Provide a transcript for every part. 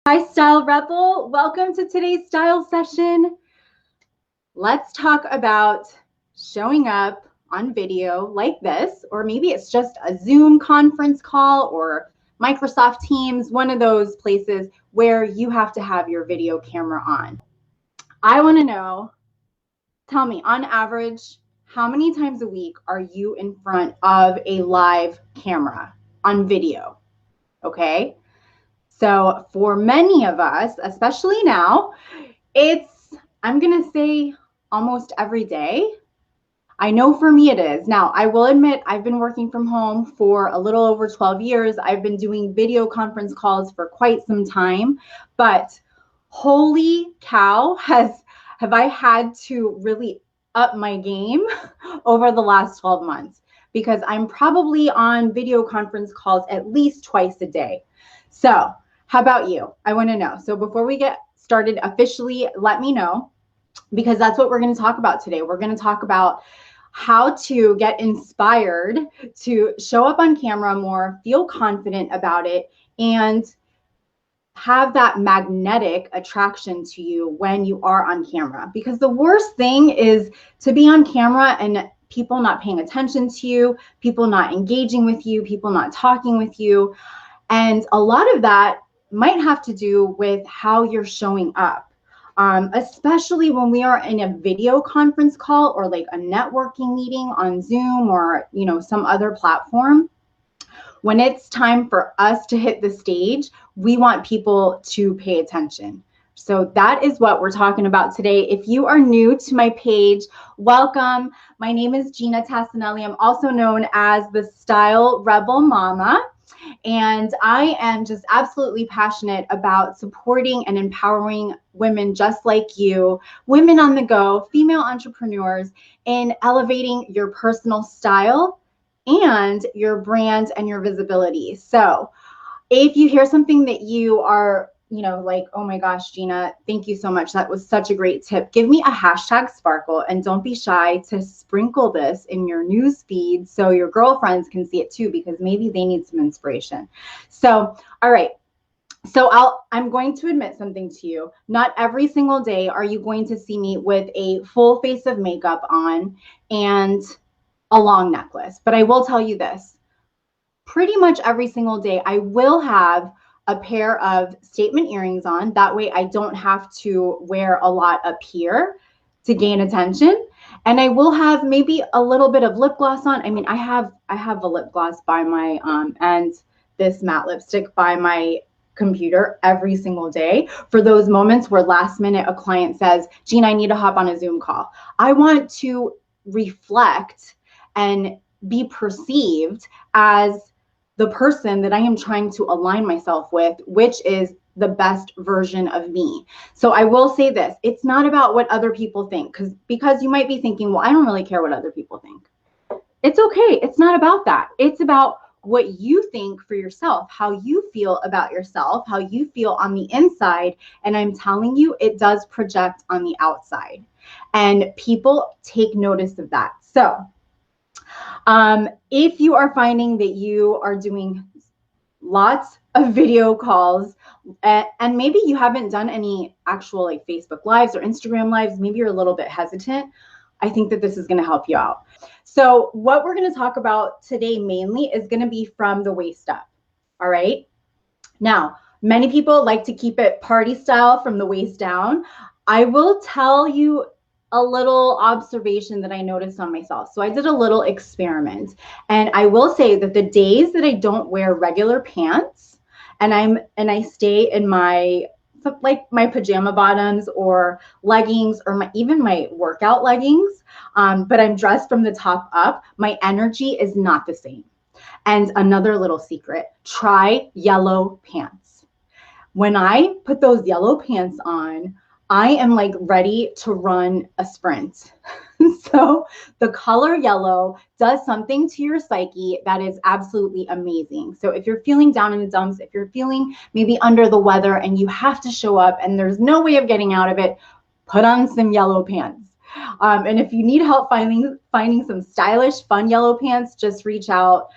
Hi, Style Rebel. Welcome to today's style session. Let's talk about showing up on video like this, or maybe it's just a Zoom conference call or Microsoft Teams, one of those places where you have to have your video camera on. I want to know, tell me, on average, how many times a week are you in front of a live camera on video? Okay. So for many of us, especially now, I'm going to say almost every day. I know for me it is. Now, I will admit I've been working from home for a little over 12 years. I've been doing video conference calls for quite some time, but holy cow, have I had to really up my game over the last 12 months, because I'm probably on video conference calls at least twice a day. So how about you? I want to know. So before we get started officially, let me know, because that's what we're going to talk about today. We're going to talk about how to get inspired to show up on camera more, feel confident about it, and have that magnetic attraction to you when you are on camera. Because the worst thing is to be on camera and people not paying attention to you, people not engaging with you, people not talking with you. And a lot of that might have to do with how you're showing up, especially when we are in a video conference call or like a networking meeting on Zoom or, some other platform. When it's time for us to hit the stage, we want people to pay attention. So that is what we're talking about today. If you are new to my page, welcome. My name is Ginna. I'm also known as the Style Rebel Mama. And I am just absolutely passionate about supporting and empowering women just like you, women on the go, female entrepreneurs, in elevating your personal style and your brand and your visibility. So if you hear something that you are, like, oh my gosh, Ginna, thank you so much. That was such a great tip. Give me a hashtag sparkle, and don't be shy to sprinkle this in your news feed so your girlfriends can see it too, because maybe they need some inspiration. So, all right. So I'm going to admit something to you. Not every single day are you going to see me with a full face of makeup on and a long necklace. But I will tell you this, pretty much every single day I will have a pair of statement earrings on. That way I don't have to wear a lot up here to gain attention. And I will have maybe a little bit of lip gloss on. I mean, I have a lip gloss by my and this matte lipstick by my computer every single day for those moments where last minute a client says, Ginna, I need to hop on a Zoom call. I want to reflect and be perceived as the person that I am trying to align myself with, which is the best version of me. So I will say this, it's not about what other people think, because you might be thinking, well, I don't really care what other people think. It's okay. It's not about that. It's about what you think for yourself, how you feel about yourself, how you feel on the inside. And I'm telling you, it does project on the outside. And people take notice of that. So if you are finding that you are doing lots of video calls and maybe you haven't done any actual like Facebook Lives or Instagram Lives, maybe you're a little bit hesitant, I think that this is going to help you out. So what we're going to talk about today mainly is going to be from the waist up. All right. Now, many people like to keep it party style from the waist down. I will tell you a little observation that I noticed on myself. So I did a little experiment, and I will say that the days that I don't wear regular pants and I stay in my pajama bottoms or leggings or even my workout leggings, but I'm dressed from the top up, my energy is not the same. And another little secret, try yellow pants. When I put those yellow pants on, I am like ready to run a sprint. So the color yellow does something to your psyche that is absolutely amazing. So if you're feeling down in the dumps, if you're feeling maybe under the weather and you have to show up and there's no way of getting out of it, put on some yellow pants. And if you need help finding some stylish, fun yellow pants, just reach out.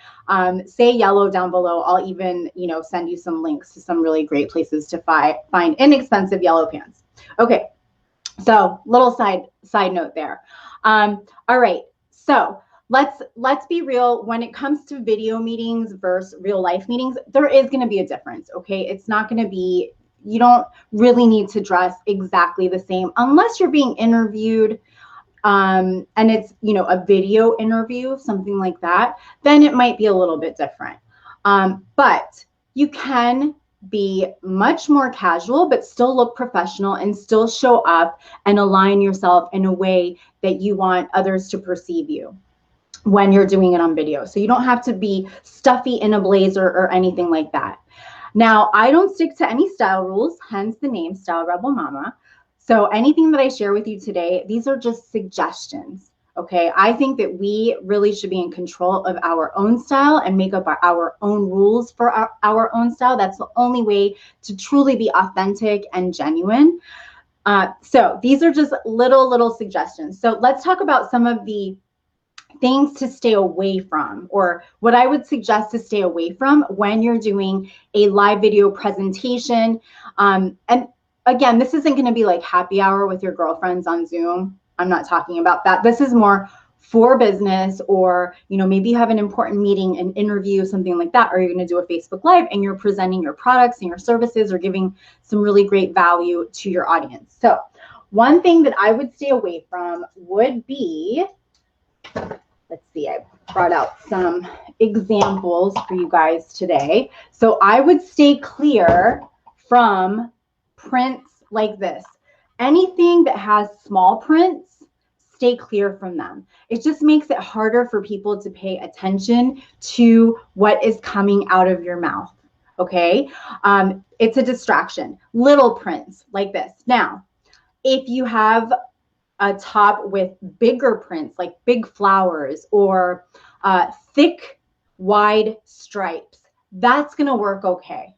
Say yellow down below. I'll even, send you some links to some really great places to find inexpensive yellow pants. Okay, so little side note there. All right, so let's be real. When it comes to video meetings versus real life meetings, there is going to be a difference. Okay, it's not going to be. You don't really need to dress exactly the same unless you're being interviewed. And it's, a video interview, something like that, then it might be a little bit different. But you can be much more casual, but still look professional and still show up and align yourself in a way that you want others to perceive you when you're doing it on video. So you don't have to be stuffy in a blazer or anything like that. Now, I don't stick to any style rules, hence the name Style Rebel Mama. So anything that I share with you today, these are just suggestions, okay? I think that we really should be in control of our own style and make up our own rules for our own style. That's the only way to truly be authentic and genuine. So these are just little suggestions. So let's talk about some of the things to stay away from, or what I would suggest to stay away from when you're doing a live video presentation. And again, this isn't going to be like happy hour with your girlfriends on Zoom. I'm not talking about that. This is more for business, or maybe you have an important meeting, an interview, something like that, or you're going to do a Facebook Live and you're presenting your products and your services or giving some really great value to your audience. So one thing that I would stay away from would be, let's see, I brought out some examples for you guys today. So I would stay clear from prints like this. Anything that has small prints, stay clear from them. It just makes it harder for people to pay attention to what is coming out of your mouth, okay? It's a distraction. Little prints like this. Now, if you have a top with bigger prints, like big flowers or thick, wide stripes, that's gonna work okay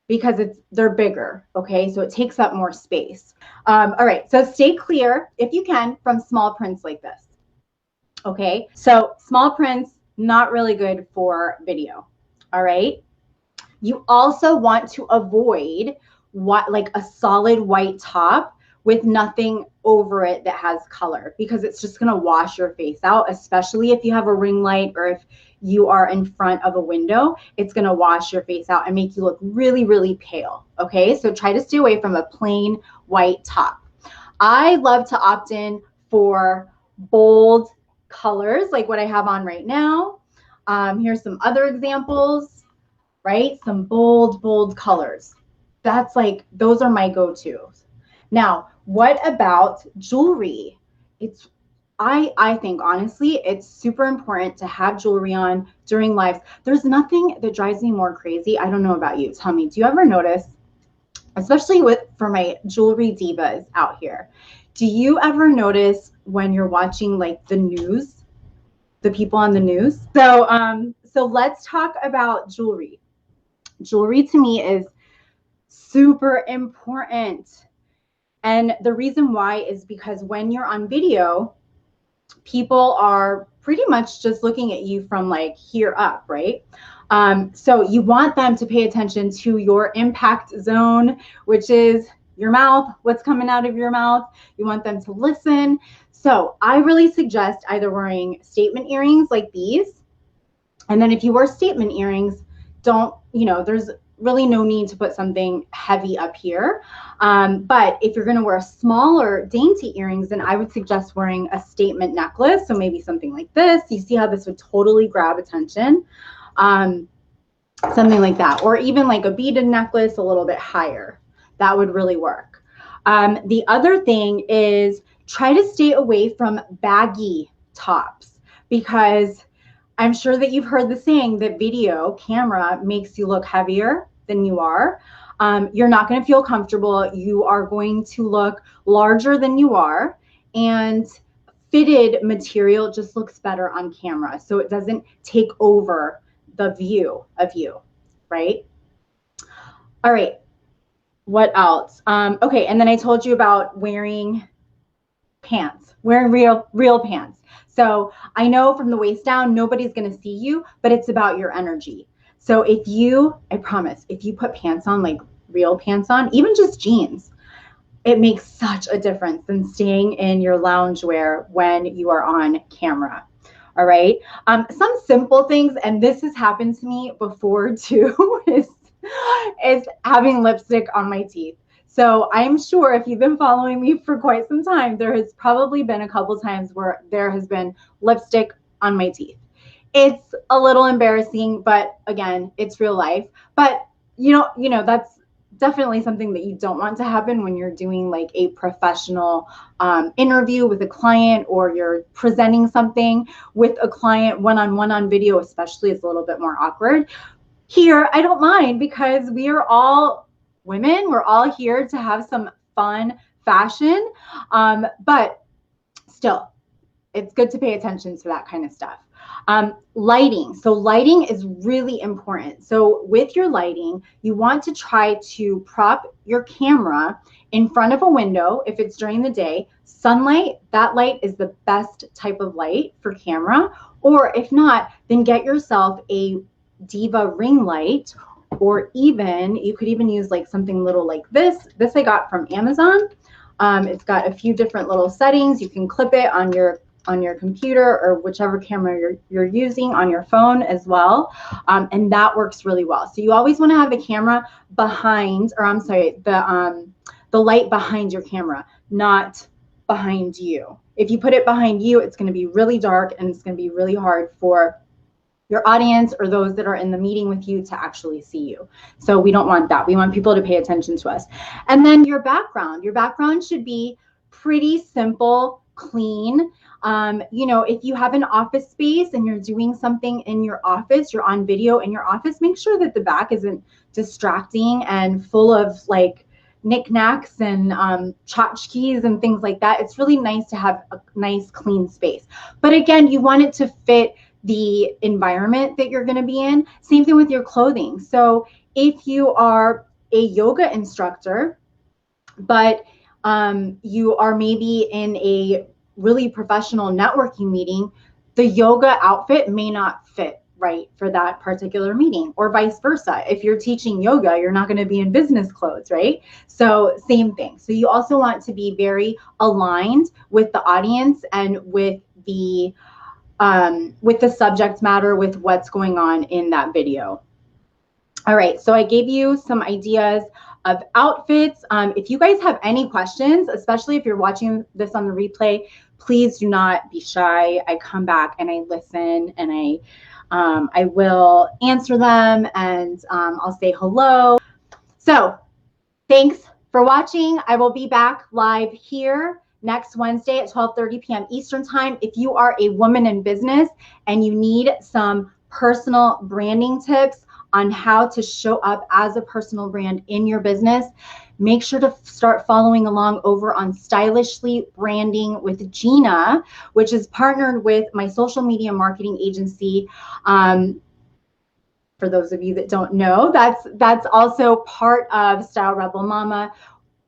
because they're bigger, okay? So it takes up more space. All right, so stay clear, if you can, from small prints like this, okay? So small prints, not really good for video, all right? You also want to avoid like a solid white top with nothing over it that has color, because it's just gonna wash your face out, especially if you have a ring light or if you are in front of a window. It's gonna wash your face out and make you look really pale, okay? So try to stay away from a plain white top. I love to opt in for bold colors like what I have on right now. Here's some other examples, right? Some bold colors. That's like, those are my go-tos. Now, what about jewelry? I think honestly, it's super important to have jewelry on during lives. There's nothing that drives me more crazy. I don't know about you. Tell me, do you ever notice, especially for my jewelry divas out here, do you ever notice when you're watching like the news, the people on the news? So let's talk about jewelry. Jewelry to me is super important. And the reason why is because when you're on video, people are pretty much just looking at you from like here up, right? So you want them to pay attention to your impact zone, which is your mouth, what's coming out of your mouth. You want them to listen. So I really suggest either wearing statement earrings like these. And then if you wear statement earrings, there's really no need to put something heavy up here. But if you're gonna wear smaller dainty earrings, then I would suggest wearing a statement necklace. So maybe something like this. You see how this would totally grab attention? Something like that. Or even like a beaded necklace a little bit higher. That would really work. The other thing is try to stay away from baggy tops, because I'm sure that you've heard the saying that video camera makes you look heavier than you are. You're not going to feel comfortable. You are going to look larger than you are, and fitted material just looks better on camera. So it doesn't take over the view of you, right? All right. What else? Okay. And then I told you about wearing pants, wearing real pants. So I know from the waist down, nobody's going to see you, but it's about your energy. So if you, I promise, if you put pants on, like real pants on, even just jeans, it makes such a difference than staying in your loungewear when you are on camera. All right. Some simple things, and this has happened to me before too, is having lipstick on my teeth. So I'm sure if you've been following me for quite some time, there has probably been a couple times where there has been lipstick on my teeth. It's a little embarrassing, but again, it's real life. But that's definitely something that you don't want to happen when you're doing like a professional interview with a client, or you're presenting something with a client one-on-one on video, especially. It's a little bit more awkward. Here, I don't mind, because we are all women. We're all here to have some fun fashion. But still, it's good to pay attention to that kind of stuff. Lighting. So lighting is really important. So with your lighting, you want to try to prop your camera in front of a window if it's during the day. Sunlight, that light is the best type of light for camera. Or if not, then get yourself a Diva ring light, or even you could even use like something little like this. This I got from Amazon. It's got a few different little settings. You can clip it on your computer, or whichever camera you're using on your phone as well. And that works really well. So you always want to have the camera behind, or I'm sorry, the light behind your camera, not behind you. If you put it behind you, it's going to be really dark, and it's going to be really hard for your audience or those that are in the meeting with you to actually see you. So we don't want that. We want people to pay attention to us. And then your background should be pretty simple, clean. If you have an office space and you're doing something in your office, you're on video in your office, make sure that the back isn't distracting and full of like knickknacks and tchotchkes and things like that. It's really nice to have a nice clean space. But again, you want it to fit the environment that you're going to be in. Same thing with your clothing. So if you are a yoga instructor, but you are maybe in a really professional networking meeting, the yoga outfit may not fit right for that particular meeting, or vice versa. If you're teaching yoga, you're not going to be in business clothes, right? So same thing. So you also want to be very aligned with the audience and with the subject matter, with what's going on in that video. All right, so I gave you some ideas of outfits. If you guys have any questions, especially if you're watching this on the replay, please do not be shy. I come back and I listen, and I will answer them, and I'll say hello. So thanks for watching. I will be back live here next Wednesday at 12:30 p.m. Eastern Time. If you are a woman in business and you need some personal branding tips on how to show up as a personal brand in your business, make sure to start following along over on Stylishly Branding with Ginna, which is partnered with my social media marketing agency. For those of you that don't know, that's also part of Style Rebel Mama.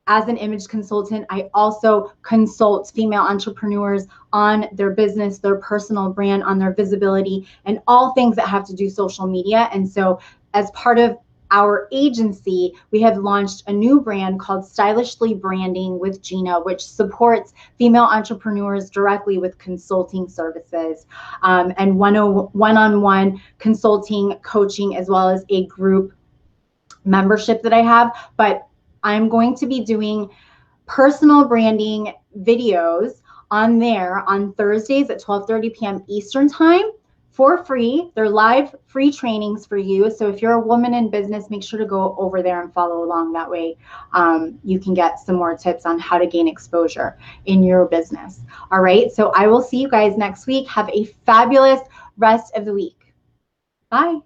As an image consultant, I also consult female entrepreneurs on their business, their personal brand, on their visibility, and all things that have to do social media. And so as part of our agency, we have launched a new brand called Stylishly Branding with Ginna, which supports female entrepreneurs directly with consulting services, and one-on-one consulting, coaching, as well as a group membership that I have. But I'm going to be doing personal branding videos on there on Thursdays at 12:30 p.m. Eastern Time for free. They're live free trainings for you. So if you're a woman in business, make sure to go over there and follow along. That way you can get some more tips on how to gain exposure in your business. All right. So I will see you guys next week. Have a fabulous rest of the week. Bye.